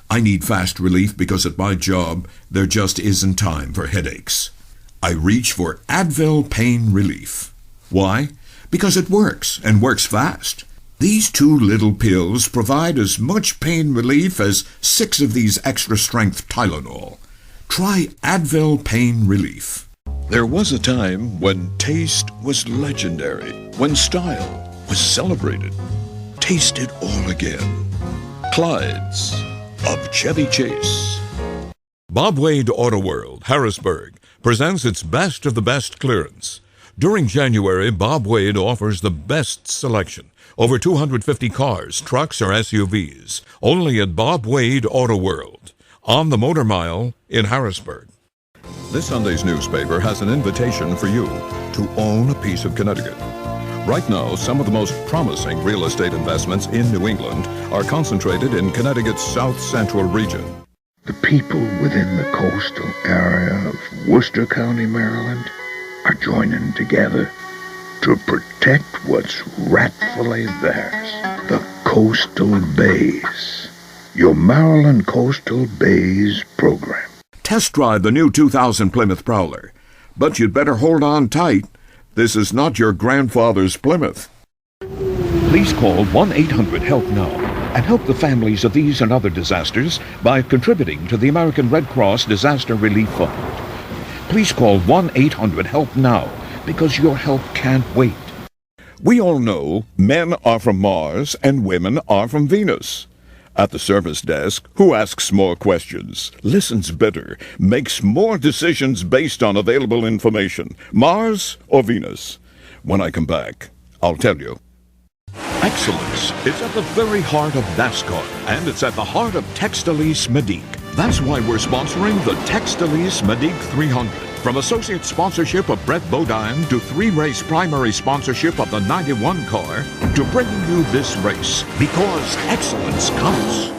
I need fast relief because at my job, there just isn't time for headaches. I reach for Advil Pain Relief. Why? Because it works, and works fast. These 2 little pills provide as much pain relief as 6 of these extra-strength Tylenol. Try Advil Pain Relief. There was a time when taste was legendary, when style was celebrated. Taste it all again. Clyde's of Chevy Chase. Bob Wade Auto World, Harrisburg, presents its best of the best clearance. During January, Bob Wade offers the best selection. Over 250 cars, trucks, or SUVs. Only at Bob Wade Auto World, on the Motor Mile in Harrisburg. This Sunday's newspaper has an invitation for you to own a piece of Connecticut. Right now, some of the most promising real estate investments in New England are concentrated in Connecticut's south central region. The people within the coastal area of Worcester County, Maryland, are joining together to protect what's rightfully theirs. The coastal bays. Your Maryland Coastal Bays program. Test drive the new 2000 Plymouth Prowler. But you'd better hold on tight. This is not your grandfather's Plymouth. Please call 1-800-HELP-NOW and help the families of these and other disasters by contributing to the American Red Cross Disaster Relief Fund. Please call 1-800-HELP-NOW because your help can't wait. We all know men are from Mars and women are from Venus. At the service desk, who asks more questions, listens better, makes more decisions based on available information, Mars or Venus? When I come back, I'll tell you. Excellence is at the very heart of NASCAR, and it's at the heart of Textilis Medique. That's why we're sponsoring the Textilis Medique 300. From associate sponsorship of Brett Bodine to 3-race primary sponsorship of the 91 car to bringing you this race because excellence counts.